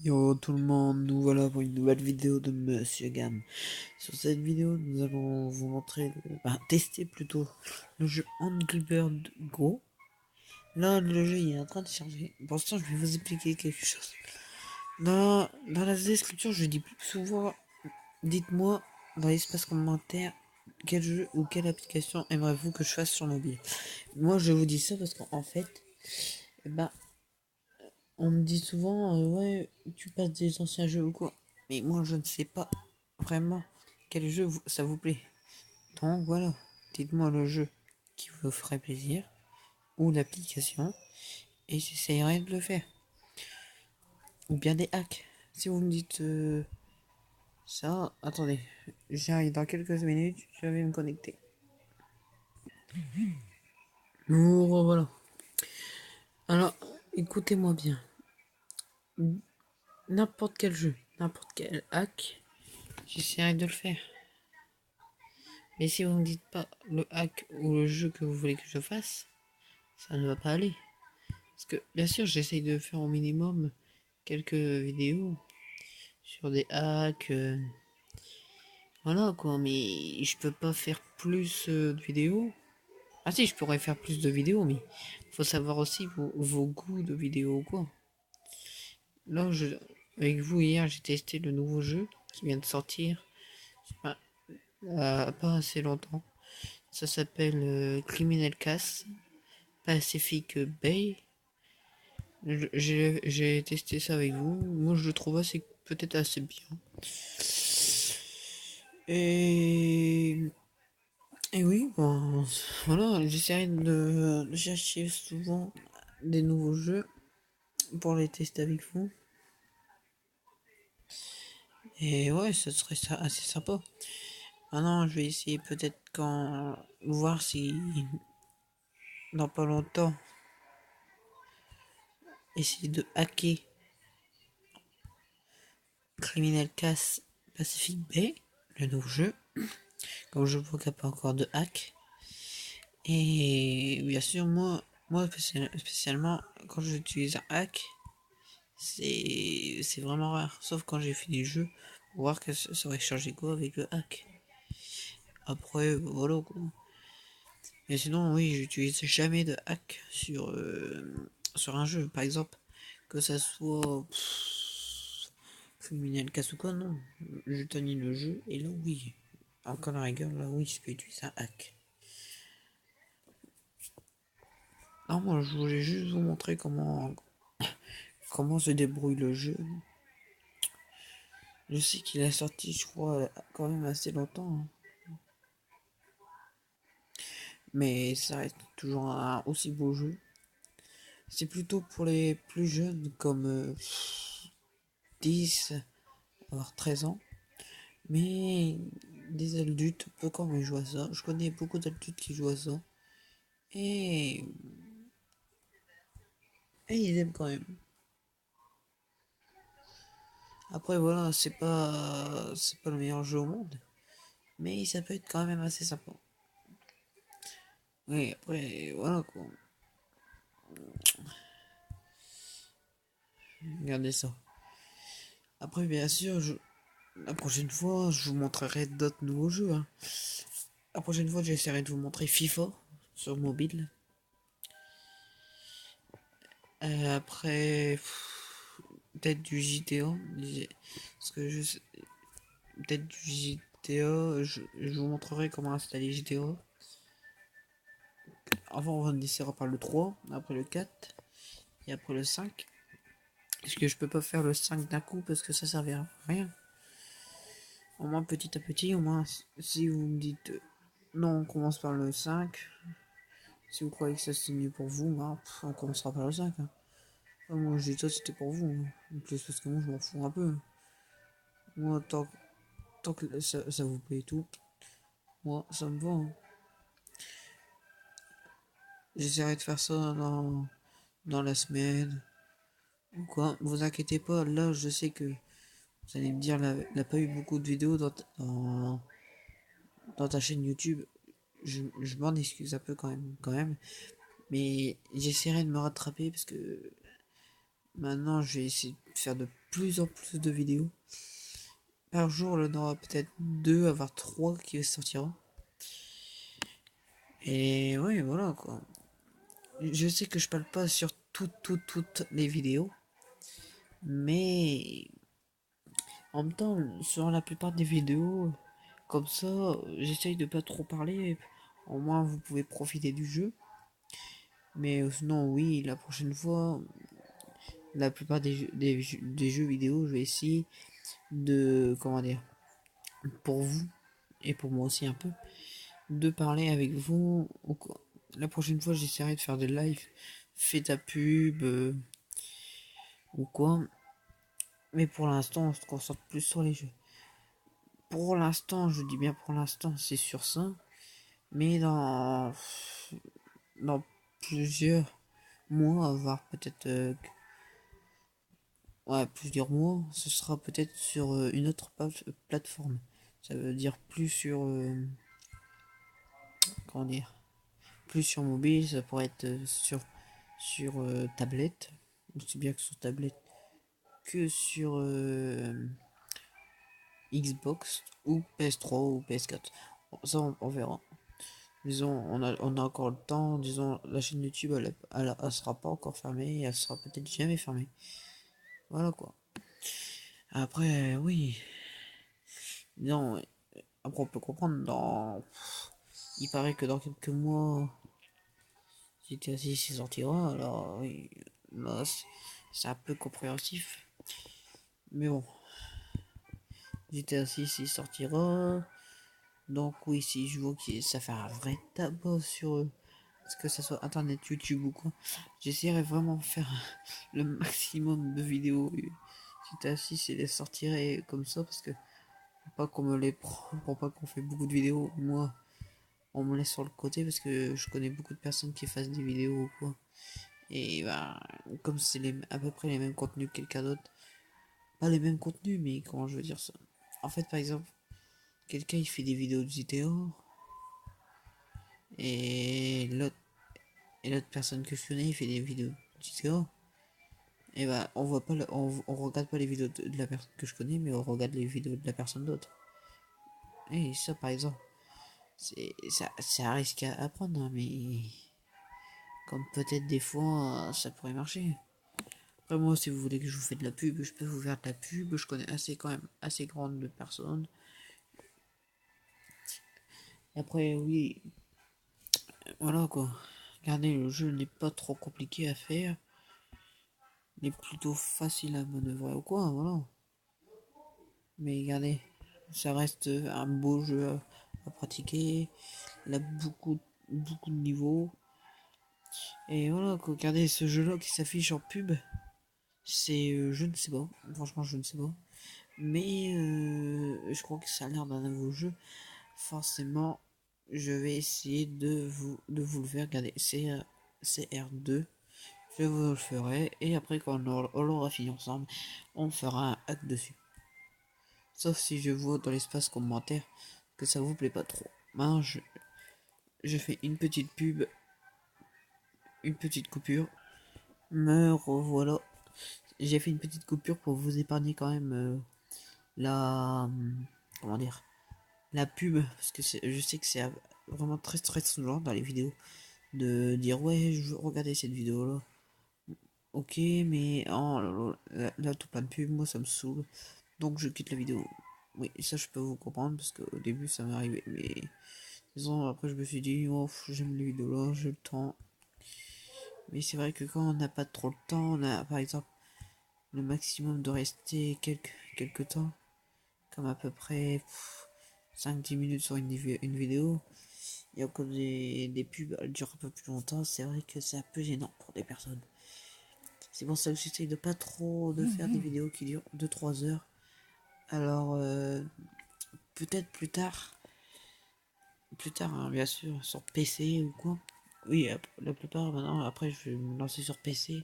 Yo tout le monde, nous voilà pour une nouvelle vidéo de Monsieur Gam. Sur cette vidéo, nous allons vous montrer, tester plutôt le jeu Angry Bird Go. Là, le jeu il est en train de charger. Pour l'instant, je vais vous expliquer quelque chose. Dans la description, je dis plus souvent, dites-moi dans l'espace commentaire quel jeu ou quelle application aimeriez-vous que je fasse sur mobile. Moi, je vous dis ça parce qu'en fait, eh ben, on me dit souvent, ouais, tu passes des anciens jeux ou quoi. Mais moi, je ne sais pas vraiment quel jeu ça vous plaît. Donc voilà, dites-moi le jeu qui vous ferait plaisir ou l'application et j'essayerai de le faire. Ou bien des hacks. Si vous me dites ça, attendez, j'arrive dans quelques minutes, je vais me connecter. Nous revoilà. Alors, écoutez-moi bien. N'importe quel jeu, n'importe quel hack, j'essaierai de le faire. Mais si vous me dites pas le hack ou le jeu que vous voulez que je fasse, ça ne va pas aller. Parce que bien sûr, j'essaye de faire au minimum quelques vidéos sur des hacks. Voilà quoi, mais je peux pas faire plus de vidéos. Ah si, je pourrais faire plus de vidéos, mais faut savoir aussi vos goûts de vidéos quoi. Là, avec vous hier, j'ai testé le nouveau jeu qui vient de sortir. Enfin, pas assez longtemps. Ça s'appelle Criminal Cast Pacific Bay. J'ai testé ça avec vous. Moi, je le trouve assez, peut-être assez bien. Et, et oui, bon, voilà, j'essaierai de chercher souvent des nouveaux jeux pour les tester avec vous. Et ouais, ce serait ça assez sympa. Maintenant, je vais essayer peut-être quand voir si dans pas longtemps essayer de hacker Criminal Cast Pacific Bay, le nouveau jeu. Comme je vois qu'il n'y a pas encore de hack. Et bien sûr, moi spécialement, quand j'utilise un hack, c'est vraiment rare. Sauf quand j'ai fini le jeu, pour voir que ça aurait changé quoi avec le hack. Après, voilà quoi. Mais sinon, oui, j'utilise jamais de hack sur un jeu. Par exemple, que ça soit Criminal Cast ou quoi, non. Je termine le jeu et là, oui. Encore la rigueur, là, oui, je peux utiliser un hack. Non, moi, je voulais juste vous montrer comment se débrouille le jeu. Je sais qu'il est sorti, je crois, quand même assez longtemps, hein. Mais ça reste toujours un aussi beau jeu. C'est plutôt pour les plus jeunes, comme 10, voire 13 ans. Mais des adultes peuvent quand même jouer à ça. Je connais beaucoup d'adultes qui jouent à ça. Et, et ils aiment quand même. Après, voilà, c'est pas le meilleur jeu au monde. Mais ça peut être quand même assez sympa. Oui, après, voilà quoi. Regardez ça. Après, bien sûr, la prochaine fois, je vous montrerai d'autres nouveaux jeux, hein. La prochaine fois, j'essaierai de vous montrer FIFA sur mobile. Après, peut-être du GTA. Parce que peut-être du GTA. Je vous montrerai comment installer GTA. Avant, on essaiera par le 3, après le 4 et après le 5. Est-ce que je peux pas faire le 5 d'un coup parce que ça servira à rien. Au moins petit à petit, au moins si vous me dites non, on commence par le 5. Si vous croyez que ça c'est mieux pour vous, bah, on commencera par le 5, hein. Moi j'ai dit ça c'était pour vous, hein. En plus parce que moi je m'en fous un peu. Moi tant que ça vous plaît et tout, moi ça me va, hein. J'essaierai de faire ça dans la semaine. Ou quoi, vous inquiétez pas, là je sais que vous allez me dire, il n'a pas eu beaucoup de vidéos dans ta chaîne YouTube. Je m'en excuse un peu quand même. Mais j'essaierai de me rattraper parce que maintenant je vais essayer de faire de plus en plus de vidéos. Par jour, il y en aura peut-être 2, voire 3 qui sortiront. Et ouais, voilà quoi. Je sais que je parle pas sur toutes les vidéos. Mais en même temps, sur la plupart des vidéos, comme ça, j'essaye de pas trop parler. Au moins, vous pouvez profiter du jeu. Mais sinon, oui, la prochaine fois, la plupart des jeux vidéo, je vais essayer de, comment dire, pour vous, et pour moi aussi un peu, de parler avec vous. La prochaine fois, j'essaierai de faire des lives, fais ta pub, ou quoi. Mais pour l'instant, on se concentre plus sur les jeux. Pour l'instant, je dis bien pour l'instant, c'est sur ça. Mais dans plusieurs mois, voire peut-être ouais, plusieurs mois, ce sera peut-être sur une autre plateforme. Ça veut dire plus sur comment dire, plus sur mobile, ça pourrait être sur tablette, aussi bien que sur tablette que sur Xbox ou PS3 ou PS4. Bon, ça on verra. Disons, on a encore le temps. Disons, la chaîne YouTube, elle sera pas encore fermée. Elle sera peut-être jamais fermée. Voilà quoi. Après, oui. Non, après, on peut comprendre. Il paraît que dans quelques mois, GTA 6 sortira. Alors, oui, là, c'est un peu compréhensif. Mais bon, GTA 6 il sortira. Donc, oui, si je vois que ça fait un vrai tabac sur eux, que ça soit internet, YouTube ou quoi, j'essaierai vraiment de faire le maximum de vidéos GTA 6 et les sortirai comme ça parce que pour pas qu'on me les prend, pour pas qu'on fait beaucoup de vidéos, moi on me laisse sur le côté parce que je connais beaucoup de personnes qui fassent des vidéos ou quoi. Et bah, comme c'est à peu près les mêmes contenus que quelqu'un d'autre, pas les mêmes contenus, mais comment je veux dire ça. En fait, par exemple, quelqu'un il fait des vidéos de GTA et l'autre personne que je connais il fait des vidéos de GTA. Et bah, on voit pas, on regarde pas les vidéos de la personne que je connais, mais on regarde les vidéos de la personne d'autre. Et ça, par exemple, c'est un risque à apprendre, hein, mais comme peut-être des fois, ça pourrait marcher. Après, moi, si vous voulez que je vous fasse de la pub, je peux vous faire de la pub. Je connais assez, quand même, assez grande de personnes. Après, oui, voilà quoi. Regardez, le jeu n'est pas trop compliqué à faire. Il est plutôt facile à manœuvrer ou quoi, voilà. Mais regardez, ça reste un beau jeu à pratiquer. Il a beaucoup de niveaux. Et voilà, quoi. Regardez ce jeu-là qui s'affiche en pub. C'est, je ne sais pas. Franchement, je ne sais pas. Mais je crois que ça a l'air d'un nouveau jeu. Forcément, je vais essayer de vous le faire. Regardez, c'est R2. Je vous le ferai. Et après, quand on l'aura fini ensemble, on fera un hack dessus. Sauf si je vois dans l'espace commentaire que ça vous plaît pas trop. Ben, je fais une petite pub, une petite coupure. Me revoilà. J'ai fait une petite coupure pour vous épargner quand même la. Comment dire? La pub. Parce que je sais que c'est vraiment très souvent dans les vidéos de dire ouais, je veux regarder cette vidéo là. Ok, mais oh, là, tout plein de pubs, moi ça me saoule. Donc je quitte la vidéo. Oui, ça je peux vous comprendre parce qu'au début ça m'est arrivé. Mais disons, après je me suis dit, oh, j'aime les vidéos là, j'ai le temps. Mais c'est vrai que quand on n'a pas trop le temps, on a par exemple le maximum de rester quelques temps, comme à peu près 5-10 minutes sur une vidéo. Et encore des pubs, elles durent un peu plus longtemps, c'est vrai que c'est un peu gênant pour des personnes. C'est pour ça que j'essaye de pas trop de faire des vidéos qui durent 2-3 heures. Alors, peut-être plus tard hein, bien sûr, sur PC ou quoi. Oui, la plupart maintenant, après je vais me lancer sur PC.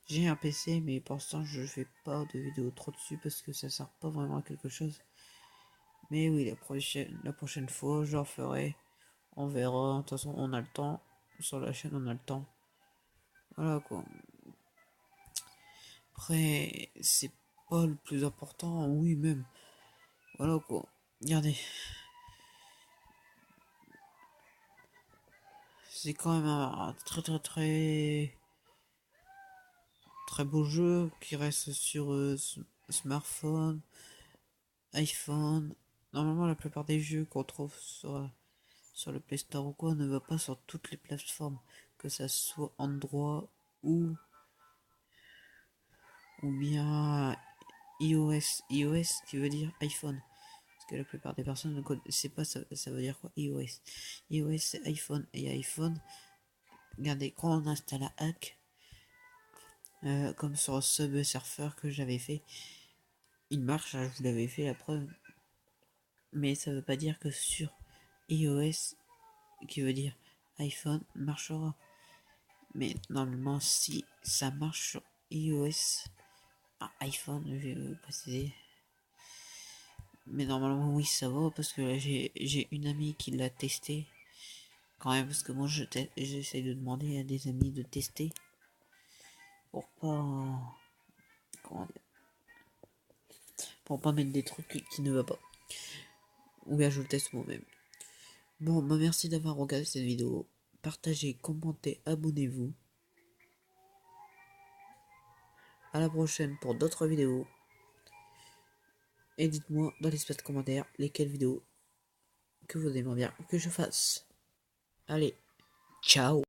J'ai un PC, mais pour l'instant je fais pas de vidéos trop dessus parce que ça sert pas vraiment à quelque chose. Mais oui, la prochaine fois, j'en ferai. On verra. De toute façon, on a le temps. Sur la chaîne, on a le temps. Voilà quoi. Après, c'est pas le plus important, oui même. Voilà quoi. Regardez. C'est quand même un très beau jeu qui reste sur smartphone, iPhone. Normalement la plupart des jeux qu'on trouve sur le Play Store ou quoi ne va pas sur toutes les plateformes, que ça soit Android ou bien iOS qui veut dire iPhone. Parce que la plupart des personnes ne connaissent pas ça veut dire quoi iOS. iOS c'est iPhone et iPhone. Regardez, quand on installe la hack, comme sur Subway Surfer que j'avais fait, il marche, hein, je vous l'avais fait la preuve. Mais ça veut pas dire que sur iOS, qui veut dire iPhone, marchera. Mais normalement, si ça marche sur iOS, iPhone, je vais préciser. Mais normalement, oui, ça va parce que j'ai une amie qui l'a testé. Quand même, parce que moi, j'essaie de demander à des amis de tester pour pas. Comment dire, pour pas mettre des trucs qui ne va pas. Ou bien je le teste moi-même. Bon, bah merci d'avoir regardé cette vidéo. Partagez, commentez, abonnez-vous. À la prochaine pour d'autres vidéos. Et dites-moi dans l'espace de commentaires lesquelles vidéos que vous aimeriez bien que je fasse. Allez, ciao!